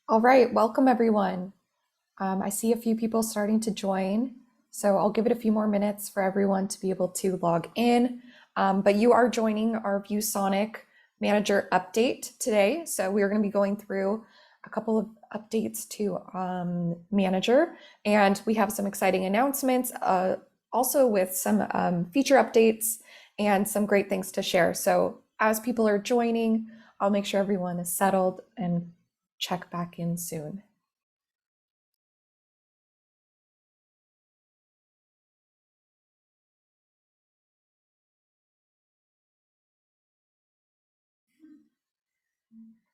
All right, welcome everyone. I see a few people starting to join, so I'll give it a few more minutes for everyone to be able to log in. But you are joining our ViewSonic Manager update today, so we are going to be going through a couple of updates to Manager, and we have some exciting announcements, also with some feature updates and some great things to share. So as people are joining, I'll make sure everyone is settled and check back in soon.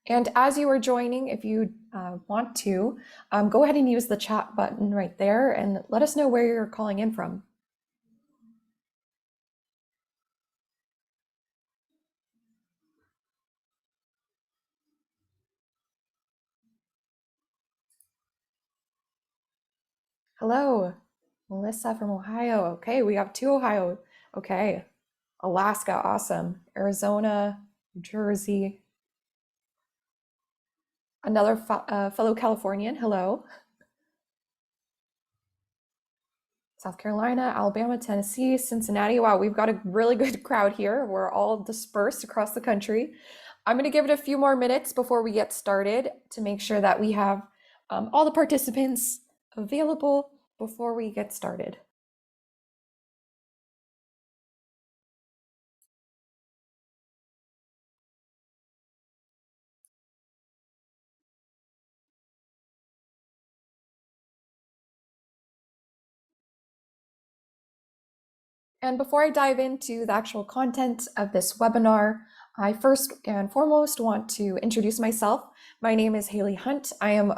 And as you are joining, if you want to, go ahead and use the chat button right there and let us know where you're calling in from. Hello, Melissa from Ohio. Okay, we have two Ohio. Okay, Alaska, awesome. Arizona, New Jersey. Another fellow Californian, hello. South Carolina, Alabama, Tennessee, Cincinnati. Wow, we've got a really good crowd here. We're all dispersed across the country. I'm going to give it a few more minutes before we get started to make sure that we have all the participants available before we get started. And before I dive into the actual content of this webinar, I first and foremost want to introduce myself. My name is Haley Hunt. I am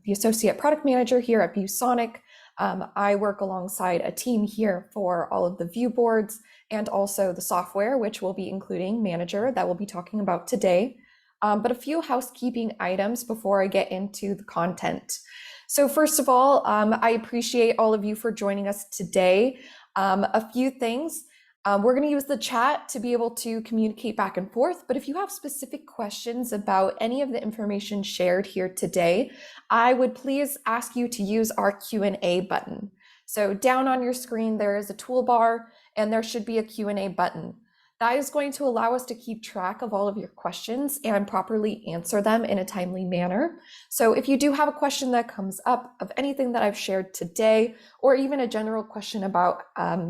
the Associate Product Manager here at ViewSonic. I work alongside a team here for all of the view boards and also the software, which will be including Manager that we'll be talking about today. But a few housekeeping items before I get into the content. So first of all, I appreciate all of you for joining us today. A few things. We're going to use the chat to be able to communicate back and forth, but if you have specific questions about any of the information shared here today, I would please ask you to use our Q&A button. So down on your screen, there is a toolbar and there should be a Q&A button. That is going to allow us to keep track of all of your questions and properly answer them in a timely manner. So if you do have a question that comes up of anything that I've shared today, or even a general question about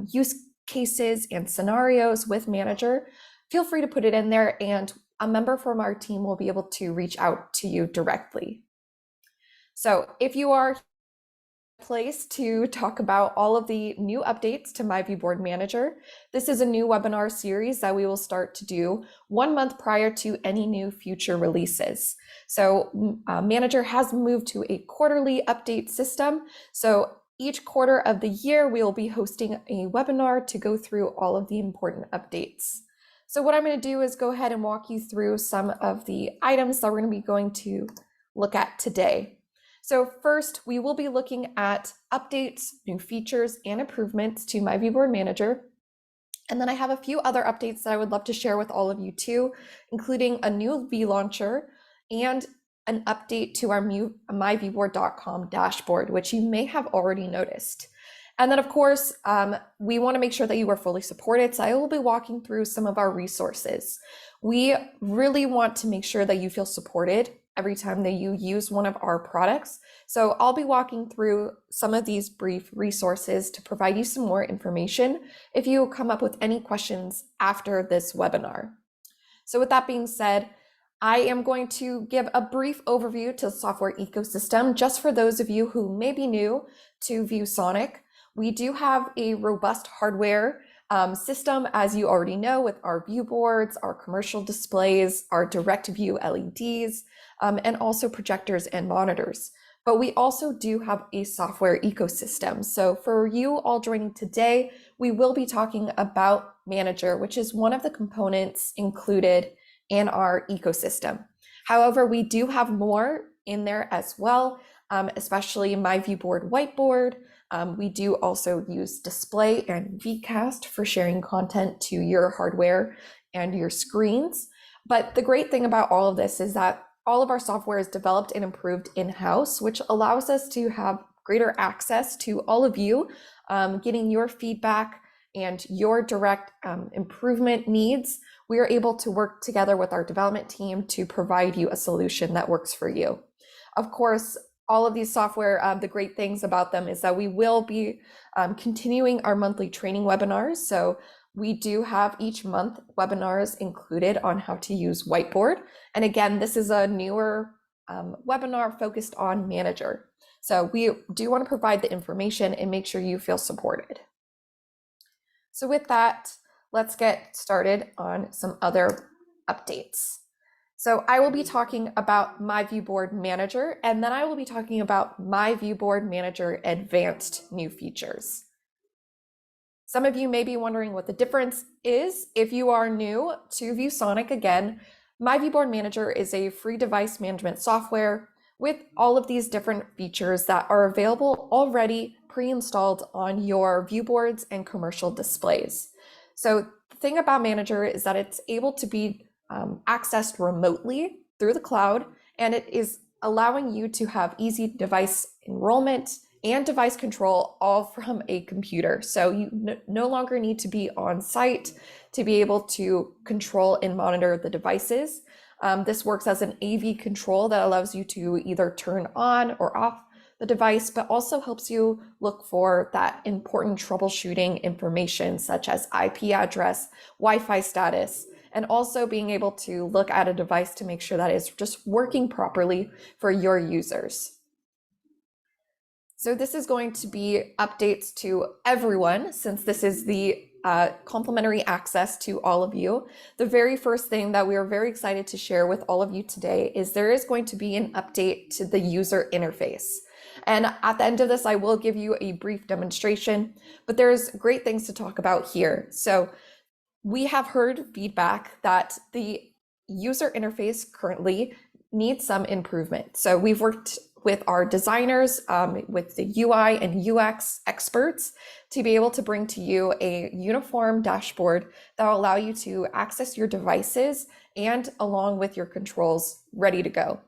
use cases and scenarios with Manager, feel free to put it in there and a member from our team will be able to reach out to you directly. So if you are place to talk about all of the new updates to myViewBoard Manager. This is a new webinar series that we will start to do 1 month prior to any new future releases. So Manager has moved to a quarterly update system. So each quarter of the year, we will be hosting a webinar to go through all of the important updates. So what I'm going to do is go ahead and walk you through some of the items that we're going to be going to look at today. So first, we will be looking at updates, new features, and improvements to myViewBoard Manager. And then I have a few other updates that I would love to share with all of you too, including a new V-Launcher and an update to our myviewboard.com dashboard, which you may have already noticed. And then of course, we want to make sure that you are fully supported. So I will be walking through some of our resources. We really want to make sure that you feel supported every time that you use one of our products. So I'll be walking through some of these brief resources to provide you some more information if you come up with any questions after this webinar. So with that being said, I am going to give a brief overview to the software ecosystem just for those of you who may be new to ViewSonic. We do have a robust hardware system, as you already know, with our view boards, our commercial displays, our direct view LEDs, and also projectors and monitors. But we also do have a software ecosystem. So for you all joining today, we will be talking about Manager, which is one of the components included in our ecosystem. However, we do have more in there as well, especially myViewBoard Whiteboard. We do also use Display and vCast for sharing content to your hardware and your screens. But the great thing about all of this is that all of our software is developed and improved in-house, which allows us to have greater access to all of you, getting your feedback and your direct improvement needs. We are able to work together with our development team to provide you a solution that works for you. Of course, all of these software, the great things about them is that we will be continuing our monthly training webinars. So we do have each month webinars included on how to use Whiteboard. And again, this is a newer webinar focused on Manager. So we do want to provide the information and make sure you feel supported. So with that, let's get started on some other updates. So I will be talking about myViewBoard Manager, and then I will be talking about myViewBoard Manager Advanced new features. Some of you may be wondering what the difference is. If you are new to ViewSonic, again, myViewBoard Manager is a free device management software with all of these different features that are available already pre-installed on your viewboards and commercial displays. So the thing about Manager is that it's able to be accessed remotely through the cloud, and it is allowing you to have easy device enrollment and device control all from a computer. So you no longer need to be on site to be able to control and monitor the devices. This works as an AV control that allows you to either turn on or off the device, but also helps you look for that important troubleshooting information such as IP address, Wi-Fi status, and also being able to look at a device to make sure that it's just working properly for your users. So this is going to be updates to everyone, since this is the complimentary access to all of you. The very first thing that we are very excited to share with all of you today is there is going to be an update to the user interface. And at the end of this, I will give you a brief demonstration, but there's great things to talk about here. So we have heard feedback that the user interface currently needs some improvement. So we've worked with our designers, with the UI and UX experts to be able to bring to you a uniform dashboard that will allow you to access your devices and along with your controls ready to go.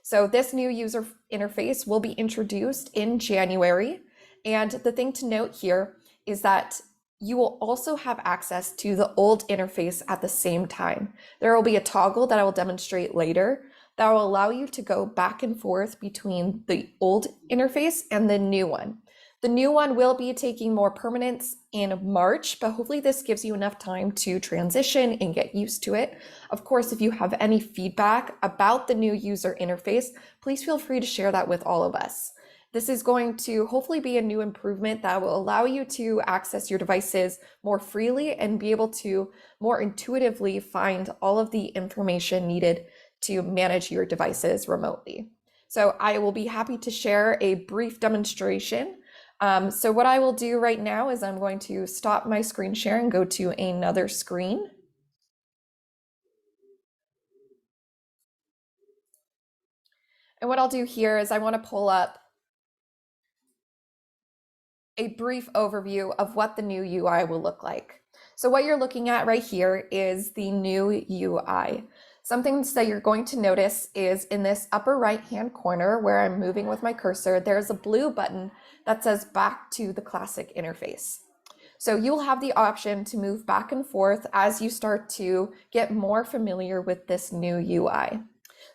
So this new user interface will be introduced in January. And the thing to note here is that you will also have access to the old interface at the same time. There will be a toggle that I will demonstrate later that will allow you to go back and forth between the old interface and the new one. The new one will be taking more permanence in March, but hopefully this gives you enough time to transition and get used to it. Of course, if you have any feedback about the new user interface, please feel free to share that with all of us. This is going to hopefully be a new improvement that will allow you to access your devices more freely and be able to more intuitively find all of the information needed to manage your devices remotely. So I will be happy to share a brief demonstration. So what I will do right now is I'm going to stop my screen share and go to another screen. And what I'll do here is I want to pull up a brief overview of what the new UI will look like. So what you're looking at right here is the new UI. Some things that you're going to notice is in this upper right-hand corner where I'm moving with my cursor, there's a blue button that says back to the classic interface. So you'll have the option to move back and forth as you start to get more familiar with this new UI.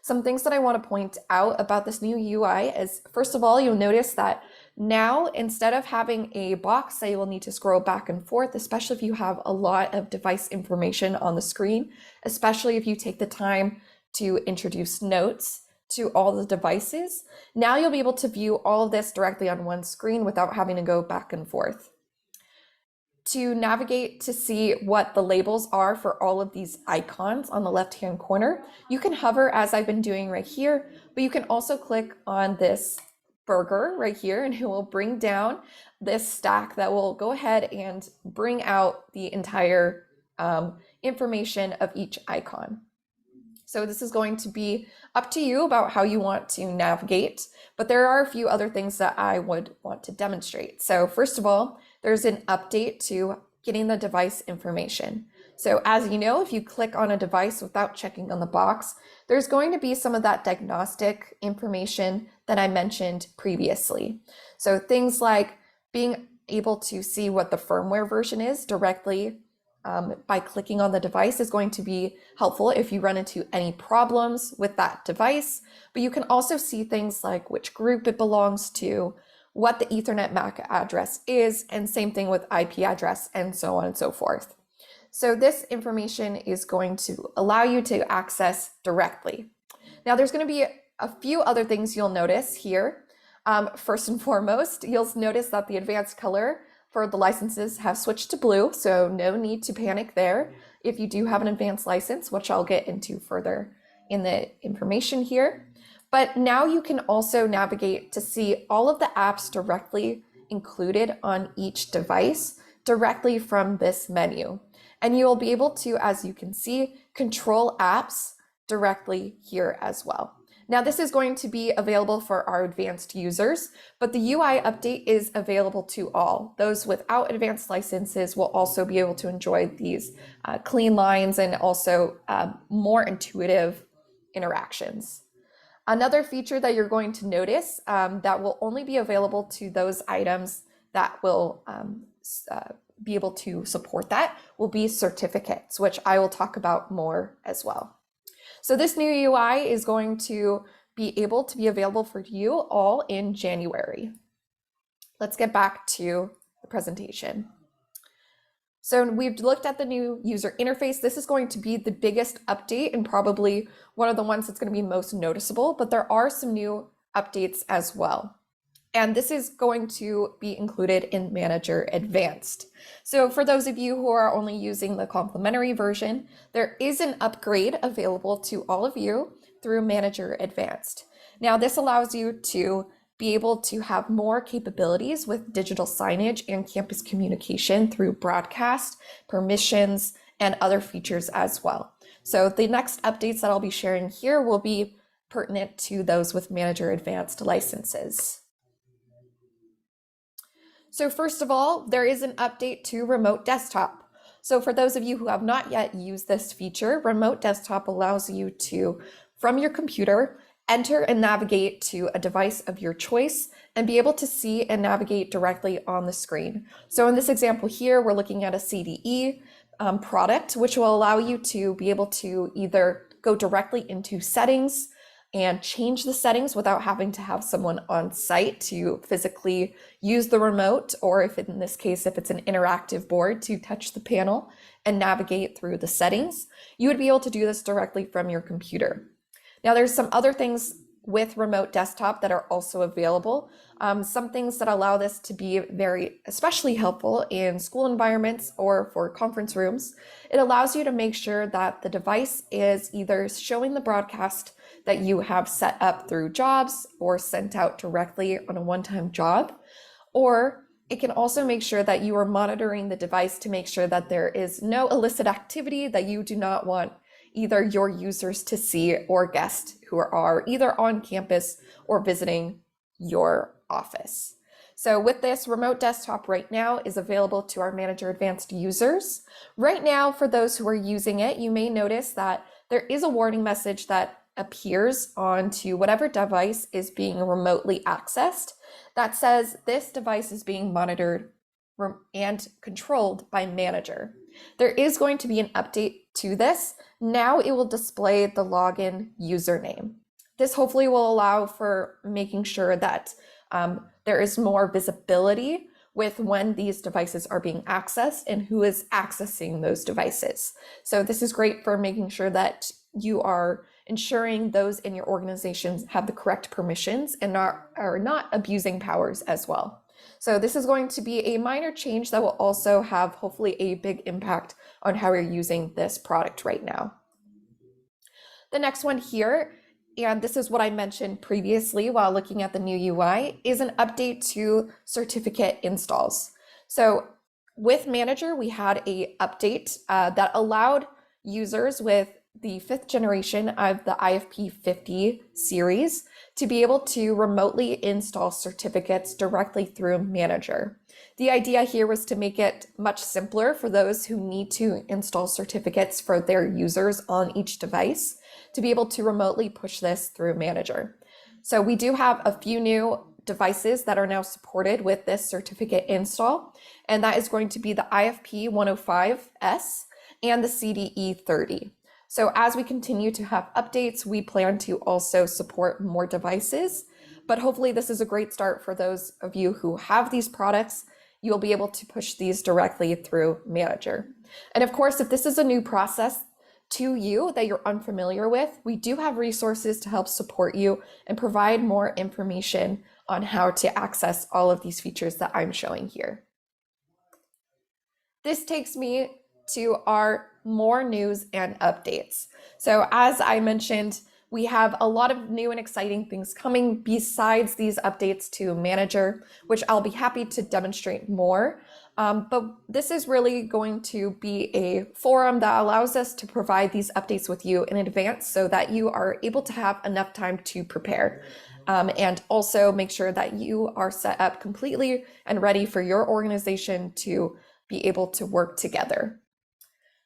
Some things that I want to point out about this new UI is, first of all, you'll notice that now, instead of having a box that you will need to scroll back and forth, especially if you have a lot of device information on the screen, especially if you take the time to introduce notes to all the devices, now you'll be able to view all of this directly on one screen without having to go back and forth. To navigate to see what the labels are for all of these icons on the left-hand corner, you can hover as I've been doing right here, but you can also click on this burger right here and it will bring down this stack that will go ahead and bring out the entire information of each icon. So this is going to be up to you about how you want to navigate, but there are a few other things that I would want to demonstrate. So first of all, there's an update to getting the device information. So as you know, if you click on a device without checking on the box, there's going to be some of that diagnostic information that I mentioned previously. So things like being able to see what the firmware version is directly by clicking on the device is going to be helpful if you run into any problems with that device. But you can also see things like which group it belongs to, what the Ethernet MAC address is, and same thing with IP address, and so on and so forth. So this information is going to allow you to access directly. Now there's going to be a few other things you'll notice here. First and foremost, you'll notice that the advanced color for the licenses have switched to blue, so no need to panic there if you do have an advanced license, which I'll get into further in the information here. But now you can also navigate to see all of the apps directly included on each device directly from this menu. And you'll be able to, as you can see, control apps directly here as well. Now this is going to be available for our advanced users, but the UI update is available to all. Those without advanced licenses will also be able to enjoy these clean lines and also more intuitive interactions. Another feature that you're going to notice that will only be available to those items that will be able to support that will be certificates, which I will talk about more as well. So this new UI is going to be able to be available for you all in January. Let's get back to the presentation. So we've looked at the new user interface. This is going to be the biggest update and probably one of the ones that's going to be most noticeable, but there are some new updates as well. And this is going to be included in Manager Advanced. So for those of you who are only using the complimentary version, there is an upgrade available to all of you through Manager Advanced. Now this allows you to be able to have more capabilities with digital signage and campus communication through broadcast, permissions, and other features as well. So the next updates that I'll be sharing here will be pertinent to those with Manager Advanced licenses. So first of all, there is an update to Remote Desktop. So for those of you who have not yet used this feature, Remote Desktop allows you to, from your computer, enter and navigate to a device of your choice and be able to see and navigate directly on the screen. So in this example here, we're looking at a CDE product, which will allow you to be able to either go directly into settings and change the settings without having to have someone on site to physically use the remote, or if in this case, if it's an interactive board, to touch the panel and navigate through the settings. You would be able to do this directly from your computer. Now there's some other things with Remote Desktop that are also available. Some things that allow this to be especially helpful in school environments or for conference rooms. It allows you to make sure that the device is either showing the broadcast that you have set up through jobs or sent out directly on a one-time job, or it can also make sure that you are monitoring the device to make sure that there is no illicit activity that you do not want either your users to see or guests who are either on campus or visiting your office. So with this, Remote Desktop right now is available to our Manager Advanced users. Right now, for those who are using it, you may notice that there is a warning message that appears onto whatever device is being remotely accessed that says this device is being monitored and controlled by Manager. There is going to be an update to this. Now it will display the login username. This hopefully will allow for making sure that there is more visibility with when these devices are being accessed and who is accessing those devices. So this is great for making sure that you are ensuring those in your organizations have the correct permissions and are not abusing powers as well. So this is going to be a minor change that will also have hopefully a big impact on how you're using this product right now. The next one here, and this is what I mentioned previously while looking at the new UI, is an update to certificate installs. So with Manager, we had an update that allowed users with the 5th generation of the IFP 50 series to be able to remotely install certificates directly through Manager. The idea here was to make it much simpler for those who need to install certificates for their users on each device to be able to remotely push this through Manager. So we do have a few new devices that are now supported with this certificate install, and that is going to be the IFP 105S and the CDE 30. So as we continue to have updates, we plan to also support more devices, but hopefully this is a great start for those of you who have these products. You'll be able to push these directly through Manager. And of course, if this is a new process to you that you're unfamiliar with, we do have resources to help support you and provide more information on how to access all of these features that I'm showing here. This takes me to our more news and updates. So as I mentioned, we have a lot of new and exciting things coming besides these updates to Manager, which I'll be happy to demonstrate more. But this is really going to be a forum that allows us to provide these updates with you in advance so that you are able to have enough time to prepare. And also make sure that you are set up completely and ready for your organization to be able to work together.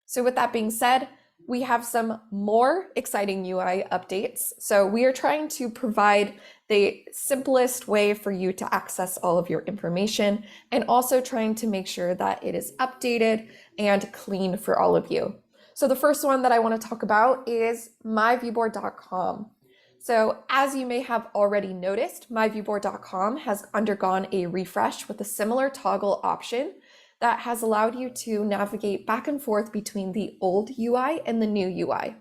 So with that being said, we have some more exciting UI updates. So we are trying to provide the simplest way for you to access all of your information and also trying to make sure that it is updated and clean for all of you. So the first one that I want to talk about is myviewboard.com. So as you may have already noticed, myviewboard.com has undergone a refresh with a similar toggle option that has allowed you to navigate back and forth between the old UI and the new UI.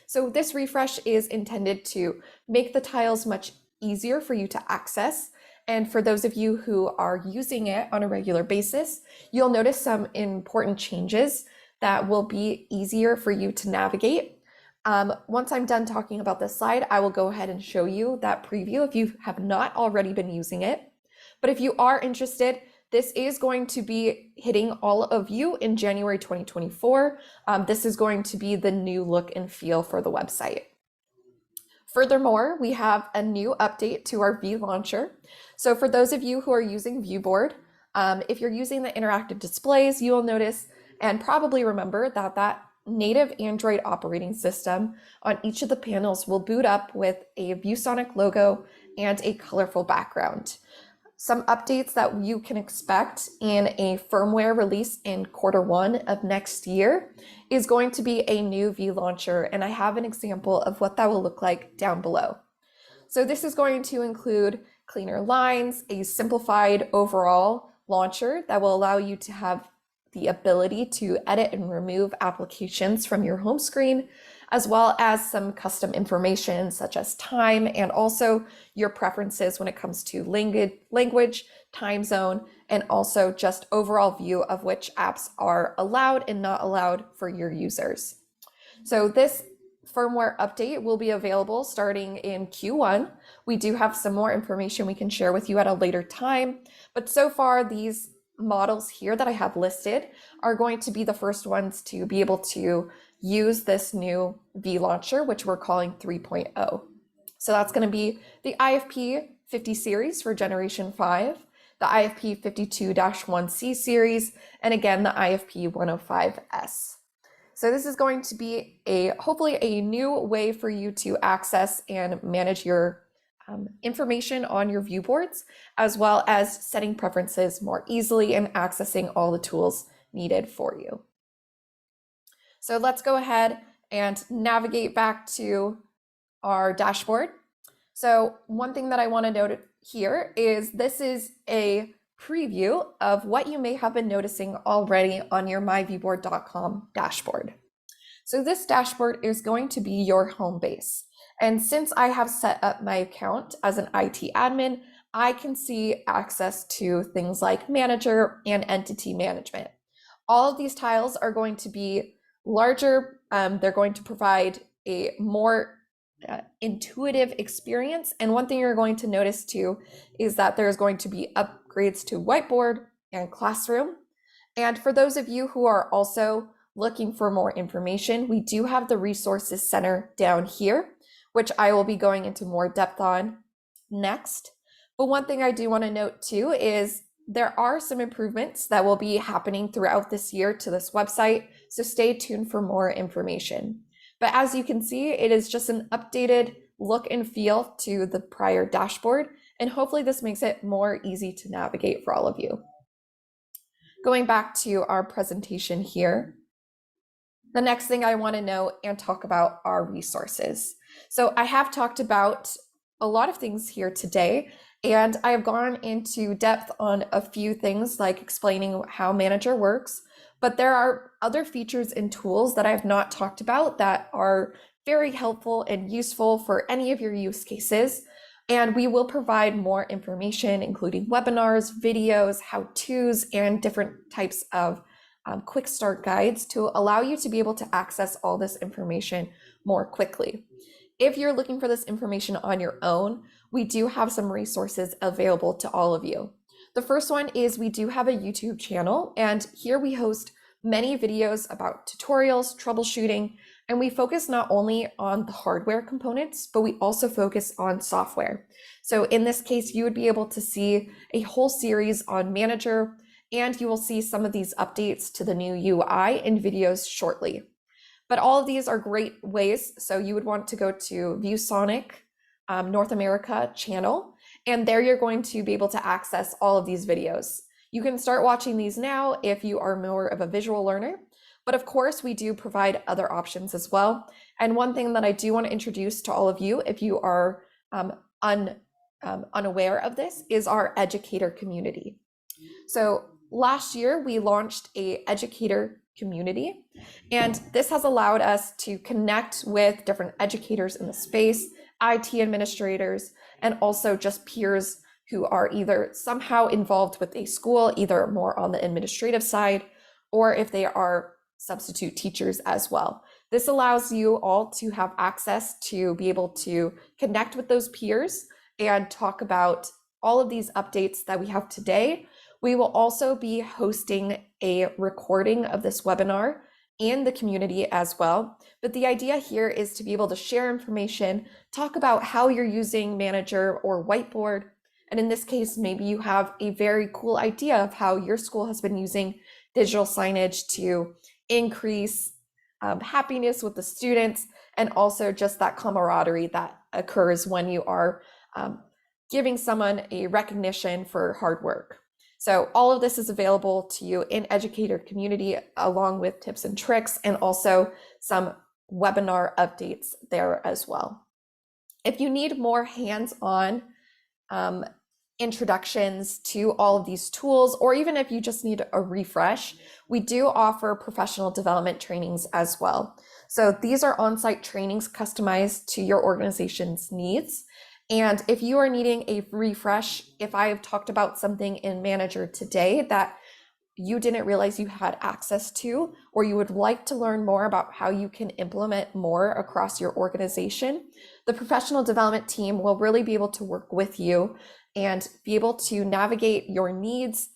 So this refresh is intended to make the tiles much easier for you to access. And for those of you who are using it on a regular basis, you'll notice some important changes that will be easier for you to navigate. Once I'm done talking about this slide, I will go ahead and show you that preview if you have not already been using it. But if you are interested, this is going to be hitting all of you in January 2024. This is going to be the new look and feel for the website. Furthermore, we have a new update to our V launcher. So for those of you who are using ViewBoard, if you're using the interactive displays, you will notice and probably remember that native Android operating system on each of the panels will boot up with a ViewSonic logo and a colorful background. Some updates that you can expect in a firmware release in Q1 of next year is going to be a new V launcher, and I have an example of what that will look like down below. So this is going to include cleaner lines, a simplified overall launcher that will allow you to have the ability to edit and remove applications from your home screen, as well as some custom information such as time and also your preferences when it comes to language, time zone, and also just overall view of which apps are allowed and not allowed for your users. So this firmware update will be available starting in Q1. We do have some more information we can share with you at a later time, but so far these models here that I have listed are going to be the first ones to be able to use this new V launcher, which we're calling 3.0. So that's going to be the IFP 50 series for generation 5, the IFP 52-1C series, and again, the IFP 105S. So this is going to be hopefully a new way for you to access and manage your information on your view boards, as well as setting preferences more easily and accessing all the tools needed for you. So let's go ahead and navigate back to our dashboard. So one thing that I want to note here is this is a preview of what you may have been noticing already on your myviewboard.com dashboard. So this dashboard is going to be your home base. And since I have set up my account as an IT admin, I can see access to things like manager and entity management. All of these tiles are going to be larger. They're going to provide a more intuitive experience. And one thing you're going to notice too is that there's going to be upgrades to whiteboard and classroom. And for those of you who are also looking for more information, we do have the Resources Center down here, which I will be going into more depth on next. But one thing I do want to note too is there are some improvements that will be happening throughout this year to this website, so stay tuned for more information. But as you can see, it is just an updated look and feel to the prior dashboard, and hopefully this makes it more easy to navigate for all of you. Going back to our presentation here, the next thing I want to know and talk about are resources. So I have talked about a lot of things here today, and I have gone into depth on a few things like explaining how Manager works, but there are other features and tools that I have not talked about that are very helpful and useful for any of your use cases. And we will provide more information, including webinars, videos, how-tos, and different types of quick start guides to allow you to be able to access all this information more quickly. If you're looking for this information on your own, we do have some resources available to all of you. The first one is we do have a YouTube channel, and here we host many videos about tutorials, troubleshooting, and we focus not only on the hardware components, but we also focus on software. So in this case, you would be able to see a whole series on Manager, and you will see some of these updates to the new UI in videos shortly. But all of these are great ways. So you would want to go to ViewSonic North America channel, and there you're going to be able to access all of these videos. You can start watching these now if you are more of a visual learner, but of course we do provide other options as well. And one thing that I do want to introduce to all of you, if you are unaware of this, is our educator community. So last year we launched an educator community, and this has allowed us to connect with different educators in the space, IT administrators, and also just peers who are either somehow involved with a school, either more on the administrative side, or if they are substitute teachers as well. This allows you all to have access to be able to connect with those peers and talk about all of these updates that we have today. We will also be hosting a recording of this webinar in the community as well. But the idea here is to be able to share information, talk about how you're using Manager or Whiteboard. And in this case, maybe you have a very cool idea of how your school has been using digital signage to increase happiness with the students, and also just that camaraderie that occurs when you are giving someone a recognition for hard work. So all of this is available to you in educator community, along with tips and tricks, and also some webinar updates there as well. If you need more hands-on introductions to all of these tools, or even if you just need a refresh, we do offer professional development trainings as well. So these are on-site trainings customized to your organization's needs. And if you are needing a refresh, if I have talked about something in Manager today that you didn't realize you had access to, or you would like to learn more about how you can implement more across your organization, the professional development team will really be able to work with you and be able to navigate your needs,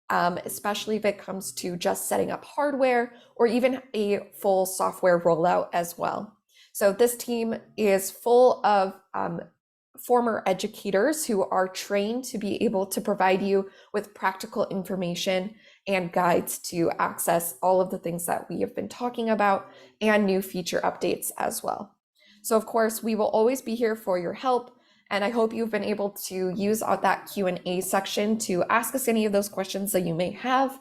especially if it comes to just setting up hardware or even a full software rollout as well. So this team is full of former educators who are trained to be able to provide you with practical information and guides to access all of the things that we have been talking about and new feature updates as well. So of course, we will always be here for your help, and I hope you've been able to use that Q&A section to ask us any of those questions that you may have.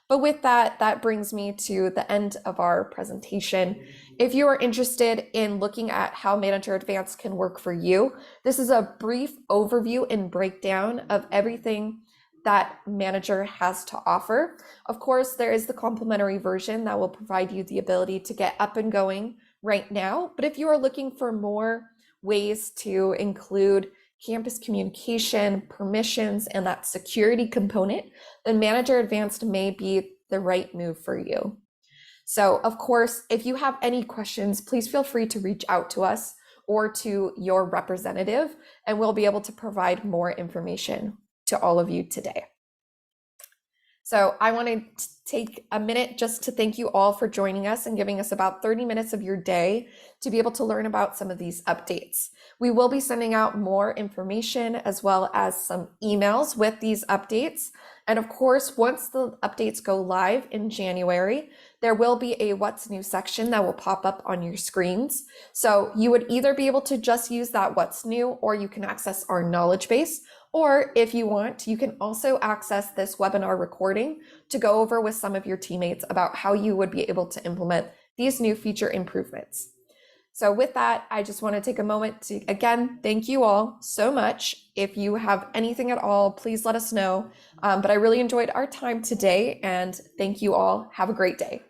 But with that, that brings me to the end of our presentation. If you are interested in looking at how Manager Advanced can work for you, this is a brief overview and breakdown of everything that Manager has to offer. Of course, there is the complimentary version that will provide you the ability to get up and going right now. But if you are looking for more ways to include campus communication, permissions, and that security component, then Manager Advanced may be the right move for you. So of course, if you have any questions, please feel free to reach out to us or to your representative, and we'll be able to provide more information to all of you today. So I want to take a minute just to thank you all for joining us and giving us about 30 minutes of your day to be able to learn about some of these updates. We will be sending out more information as well as some emails with these updates. And of course, once the updates go live in January, there will be a What's New section that will pop up on your screens. So you would either be able to just use that What's New, or you can access our knowledge base. Or if you want, you can also access this webinar recording to go over with some of your teammates about how you would be able to implement these new feature improvements. So with that, I just want to take a moment to, again, thank you all so much. If you have anything at all, please let us know. But I really enjoyed our time today, and thank you all. Have a great day.